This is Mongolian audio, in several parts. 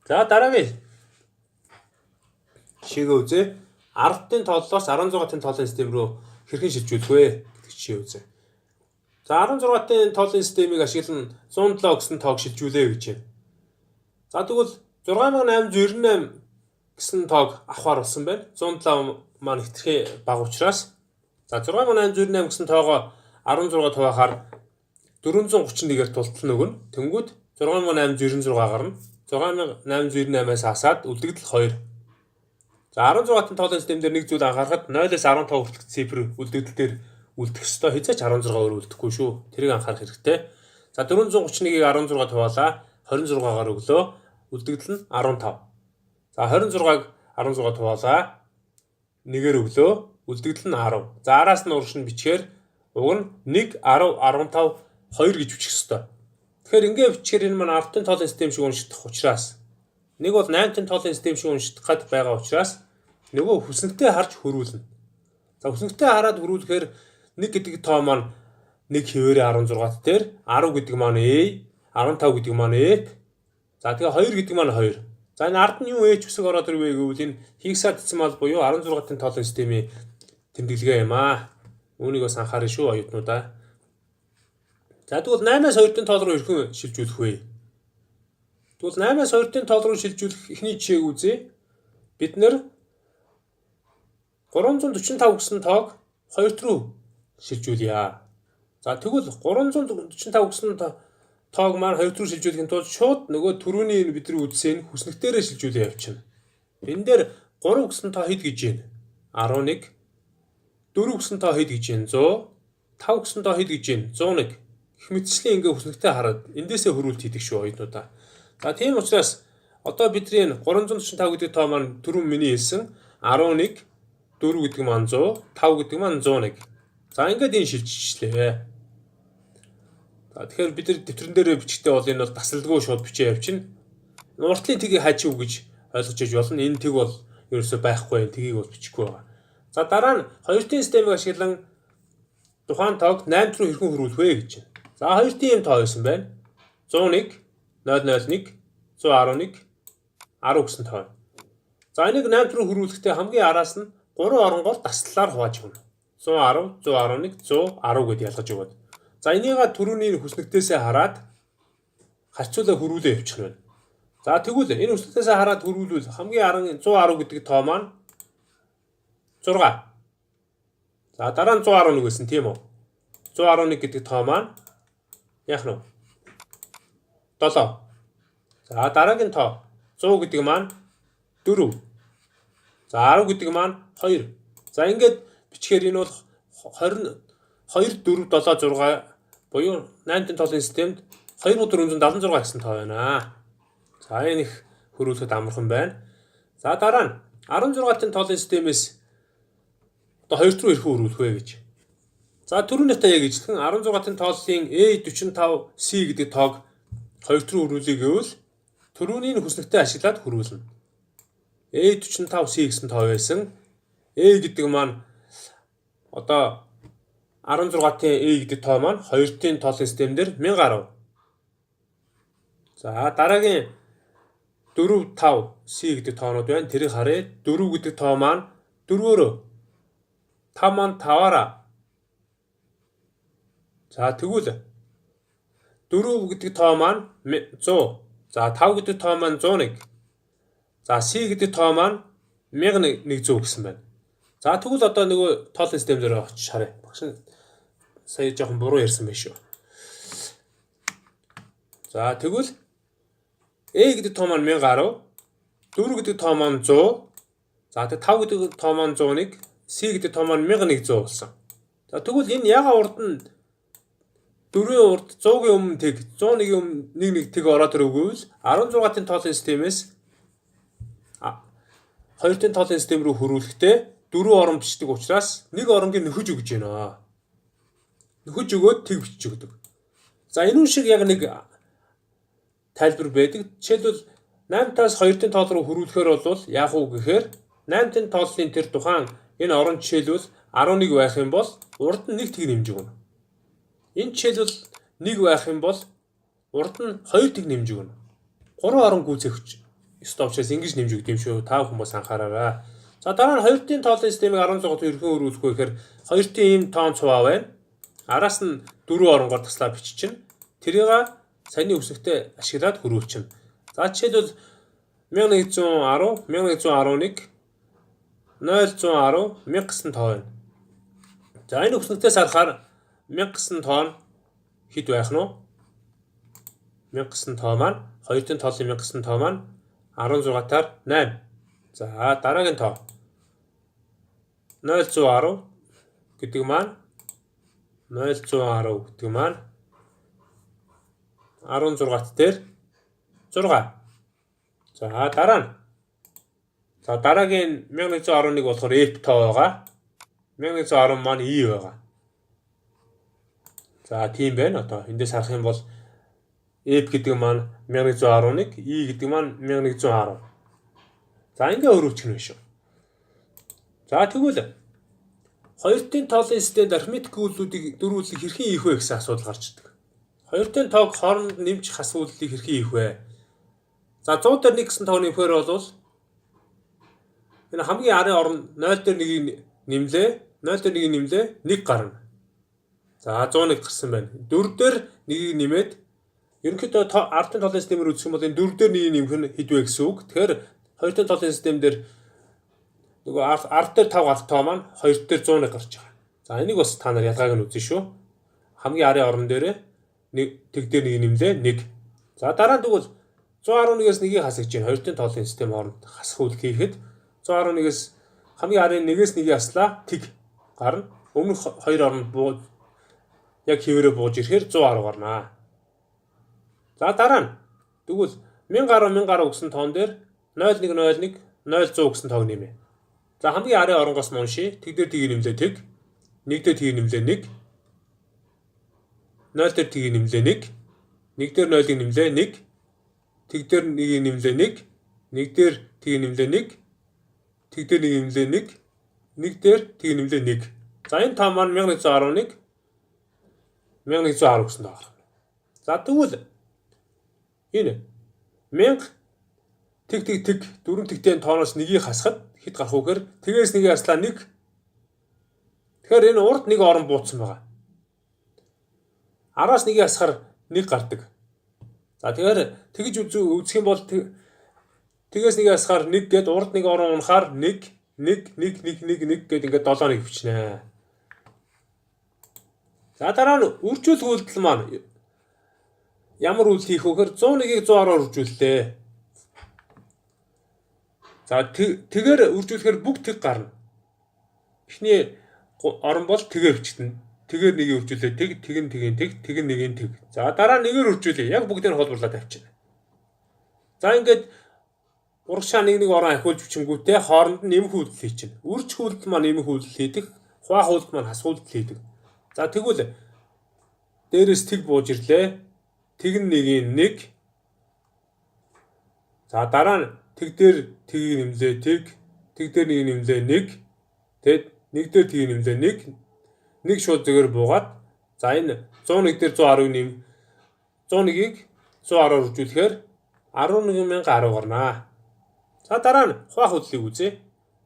За дараагийн жишээгээ үзье. 10-ын тооллоос 16-ын тооллын систем рүү хэрхэн шилжүүлэх вэ гэдэг жишээ үзье. За 16-ын тооллын системийг ашиглан 107 гэсэн тоог шилжүүлээ гэж байна. За тэгвэл 6898 гэсэн тоог авахар болсон байна. 107 маань хэтэрхий бага учраас за 6898 гэсэн тоогоо 16 хуваахаар 431-ээр тултал нөгөн. Тэнгүүд 6896 гарна. 6898-аас хасаад үлдэгдэл 2. За 16-ын тоолын систем дээр нэг зүйл анхаарахад 0-аас 15 хүртэлх цифр үлдэгдэл дээр үлдэх ёстой. Хязгаарч 16-аар үлдэхгүй шүү. Тэрийг анхаарах хэрэгтэй. За 431-ийг 16 хуваалаа 26-гаар өглөө. Үлдэгдэл нь 15. За 26-г 16 хуваалаа 1-ээр өглөө. Үлдэгдэл нь 10. За араас нь урагш нь бичгээр уг нь 1 10 15 2 гэж бичих ёстой. Тэгэхээр ингээ бичгээр энэ маань 10-ын тоолын систем шиг уншигдах учраас нэг бол 8-ын тоолын систем шиг уншигдах гад байгаа учраас нөгөө хүснэгтээ харж хөрвүүлнэ. За хүснэгтээ хараад хөрвүүлэхээр 1 гэдэг тоо маань 1 хэвээрээ 16-т дээр 10 гэдэг маань A, 15 гэдэг маань F. За тэгээ 2 гэдэг маань 2. За энэ ард нь юу H үсэг ороод ирвэ гэвэл энэ хексадецимал буюу 16-ын тоолын системийн тэмдэглэгээ юм аа. Үүнийг бас анхаарах шүү оюутнуудаа. За тэгвэл 8-аас 2-ын тоол руу хэрхэн шилжүүлэх вэ? Тэгвэл 8-аас 2-ын тоол руу шилжүүлэх эхний жишээг үзье. Бид нэр 345 гэсэн тоог 2-т рүү шилжүүлье. За тэгвэл 345 гэсэн тоог маань 2-т рүү шилжүүлэхийн тулд шууд нөгөө түрүүний бидний үзсэн хүснэгтээрээ шилжүүлээ явчихна. Энэ дээр 3 гэсэн тоо хэд гэж байна? 11. 4 гэсэн тоо хэд гэж байна? 100. 5 гэсэн тоо хэд гэж байна? 101. Их мэтчлэн ингээ хүснэгтээ хараад эндээсээ хөрвүүлт хийдэг шүү оюутнуудаа. За тийм учраас одоо бидний 345 гэдэг тоо маань түрүүн миний хэлсэн 11, 4 гэдэг маань 100, 5 гэдэг маань 101. За ингээд энэ шилжчихлээ. За тэгэхээр бид нар дэвтэрэн дээр бичгтээ бол энэ бол тасалдгүй шууд бичээ явчихна. Уртлын тгийг хажив гэж ойлгож иж болно. Энэ тэг бол ерөөсөй байхгүй, тгийг бол бичихгүй байгаа. За дараа нь 2-ын системийг ашиглан тухайн тоог 8 руу хэрхэн хөрвүүлэх вэ гэж байна. За 2-ын юм тоо байсан байна. 101, 001, 111, 10 гэсэн тоо. За энийг 8 руу хөрвүүлэхдээ хамгийн араас нь 3 оронгоор таслалаар хувааж өгнө. 110, 111, 110 гэдээ ялгаж өгöd. За энийгээ түрүүний хүснэгтээсээ хараад харьцуулаа хөрвүүлээ явуучих нь байна. За тэгвэл энэ хүснэгтээсээ хараад хөрвүүлвэл хамгийн аран 110 гэдэг тоо маань 6. За дараа нь 111 гэсэн тийм үү? 111 гэдэг тоо маань яах нь вэ? 7. За дараагийн тоо 100 гэдэг маань 4. За 10 гэдэг маань 2. За ингээд бичгээр энэ бол 22 4 7 6 буюу 8-ын тоолын системд 2476 гэсэн тоо байна. За энэ их хөрвүүлэхэд амархан байна. За дараа нь 16-ын тоолын системээс одоо 2 руу ирэх хөрвүүлэх вэ гэж. За түрүүнийх та яг ижилхэн 16-ын тооллын A45C гэдэг тоог 2 руу хөрвүүлэх гэвэл түрүүний хүснэгтээ ашиглаад хөрвүүлнэ. A45C гэсэн тоо байсан. A гэдэг маань одоо 16-ын A гэдэг тоо маань 2-ын тоолын систем дээр 1010. За дараагийн 45C гэдэг тоонууд байна. Тэрийг харъя. 4 гэдэг тоо маань 4-өөр 5 маань 5-аараа. За тэгвэл 4 гэдэг тоо маань 100. За 5 гэдэг тоо маань 101. За C гэдэг тоо маань 1100 гэсэн байна. За тэгвэл одоо нөгөө тоолын систем дээр очиж харъя. Багш сая жоохон буруу ярьсан байх шүү. За тэгвэл A гэдэг тоо маань 1010, 4 гэдэг тоо маань 100. За тэг 5 гэдэг тоо маань 101, C гэдэг тоо маань 1100 болсон. За тэгвэл энэ яга урд нь 4-ийн урд 100-гийн өмнө тэг 101-ийн өмнө нэг тэг ороод ирвэл 16-ын тоолын системээс 2-ын тоолын систем рүү хөрвүүлэхдээ 4 орон бичдэг учраас нэг оронгийн нөхөж өгж байна. Нөхөж өгөөд тэг бичиж өгдөг. За энэ шиг яг нэг тайлбар байдаг. Жишээлбэл 8-аас 2-ын тоол руу хөрвүүлэхээр бол яах вэ гэхээр 8-ын тооллын тэр тухайн энэ орон жишээлбэл 11 байх юм бол урд нь нэг тэг нэмж өгнө. Энэ жишээлбэл 1 байх юм бол урд нь 2 тэг нэмж өгнө. 3 орон гүйцээгч ёстой учраас ингэж нэмж өгд юм шүү. Та хүмүүс анхаараарай. За дараа нь 2-ын тоолын системийг 16-т ерхэн өрүүлэх вэ гэхээр 2-ын ийм тоон цуваа байна. Араас нь 4 оронгоор таслаа биччихнэ. Тэрийг саяны үсэгтээ ашиглаад хөрвүүлчихнэ. За жишээлбэл 1110, 1111, 0110, 1000 гэсэн тоо байна. За энэ үсэгтээс харахаар 1000 гэсэн тоо нь хэд байх нь вэ? 1000 гэсэн тоо маань 2-ын тоолын 1000 гэсэн тоо маань 16-аар 8. За дараагийн тоо 0110 гэдэг маань 0110 гэдэг маань 16-т дээр 6. За дараа нь. За дараагийн 1111 болохоор F тоо байгаа. 1110 маань E байгаа. За тийм байна. Одоо эндээс харах юм бол F гэдэг маань 1111, E гэдэг маань 1110. За ингээ өрөвчих нь шүү. За тэгвэл 2-ын тоолын системд арифметик үйлдэлүүдийг дөрвүүлэх хэрхэн ийх вэ гэсэн асуудал гарч ирдэг. 2-ын тоог хооронд нэмж хасууллыг хэрхэн ийх вэ? За 100 дээр 1 гэсэн тоог нэмэхээр бол энэ хамгийн арын орон 0 дээр 1-ийг нэмлээ, 0 дээр 1-ийг нэмлээ, 1 гарна. За 101 гарсан байна. 4 дээр 1-ийг нэмээд ерөнхийдөө ардын тоолын системээр үзэх юм бол энэ 4 дээр 1-ийг нэмэх нь хэд вэ гэсэн үг. Тэгэхээр 2-ын тоолын систем дээр нөгөө ард дээр 5 гарах тоо маань 2 дээр 101 гарч байгаа. За энийг бас та нар ялгааг нь үзэн шүү. Хамгийн арын орон дээр тэг дээр 1 нэмлээ 1. За дараа нь тэгвэл 111-ээс 1-ийг хасагч чинь 2-ын тоолын систем хооронд хасах үйл хийхэд 111-ээс хамгийн арын 1-ээс 1-ийг хаслаа тэг гарна. Өмнөх 2 оронд яг хിവэрэ бууж ирэхээр 110 гарнаа. За дараа нь тэгвэл 1010 гэсэн тоон дээр 0101 0100 гэсэн тоог нэмээ. За хамгийн арын оронгоос нь уншия. Тэг дээр тгийг нэмлээ тэг. 1 дээр тгийг нэмлээ 1. 0 дээр тгийг нэмлээ 1. 1 дээр 0-ыг нэмлээ 1. Тэг дээр 1-ийг нэмлээ 1. 1 дээр тгийг нэмлээ 1. Тэг дээр 1-ийг нэмлээ 1. 1 дээр тгийг нэмлээ 1. За энэ тоо маань 1111 1110 гэсэн тоо гарна. За тэгвэл энэ 1000 тэг дөрвөн тэгтэй тооноос 1-ийг хасахад хэд гарах вэ гэхээр тэгээс 1-ийг хаслаа 1. Тэгэхээр энэ урд 1 орон бууцсан байгаа. Араас 1-ийг хасахаар 1 гардаг. За тэгэхээр тэгж үзэх юм бол тэгээс 1-ийг хасахаар 1 гээд урд 1 орон унахаар 1 1 1 1 1 1 гээд ингээд 7-ыг бичнэ. За дараа нь үржүүлэх үйлдэл маань ямар үйлдэл хийх вэ гэхээр 101-ийг 110-аар үржүүллээ. За тэгээр үржүүлэхээр бүгд тэг гарна. Эхний орон бол тэгээр бичтэн. Тэгээр 1-ийг үржүүлээ тэг нь тэг нь тэг. За дараа нь нэгээр үржүүлээ. Яг бүгдийг холбоорлоод тавьчихна. За ингээд урагшаа нэг орон ахиулж бичингүүтээ хооронд нь нэмэх үйлдэл хийчихнэ. Үржих үйлдэл маань нэмэх үйлдэл хийдэг. Хуваах үйлдэл маань хасах үйлдэл хийдэг. За тэгвэл дээрээс тэг бууж ирлээ. Тэг нь 1. За дараа нь тэг дээр тгийг нэмлээ тэг дээр 1 нэмлээ 1. Тэгэд 1 дээр тгийг нэмлээ 1. 1 шууд зөөр буугаад за энэ 101 дээр 110-ыг нэм 101-ийг 110-аар үржүүлэхээр 11010 гарнаа. За дараа нь хуваах үйлдэлийг үзье.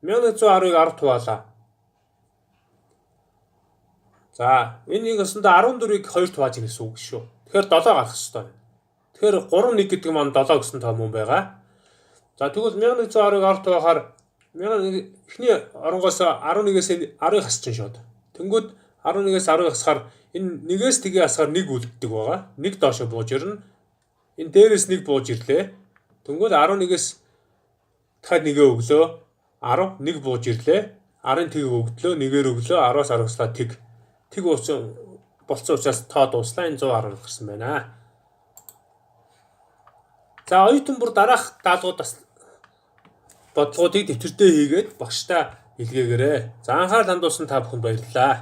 1110-ыг 10 хуваалаа. За энийг өсөндө 14-ийг 2 хувааж ирэх гэсэн үг шүү. Тэгэхээр 7 гарах ёстой. Тэгэхээр 3-1 гэдэг маань 7 гэсэн том юм байгаа. За тэгвэл 1110-ыг 10 хуваахаар 11 эхний оронгоос 11-ээс 10-ыг хасчихын шууд. Тэнгүүд 11-ээс 10-ыг хасахаар энэ 1-ээс тгээ хасахаар 1 үлддэг байгаа. 1 доошо бууж ирнэ. Энэ дээрээс 1 бууж ирлээ. Тэнгүүд 11-ээс дахиад 1-өө өглөө 10 1 бууж ирлээ. 10-ын тгийг өгдлөө 1-ээр өглөө 10-аас 10-аас тэг. Тэг болцсон учраас тоо дууслаа. Энэ 110 гарсан байна. За оюутан бүр дараах даалгуудаас бодлогуудыг дэвтэрдээ хийгээд багштай илгээгээрэй. За анхаарал хандуулсан та бүхэнд баярлалаа.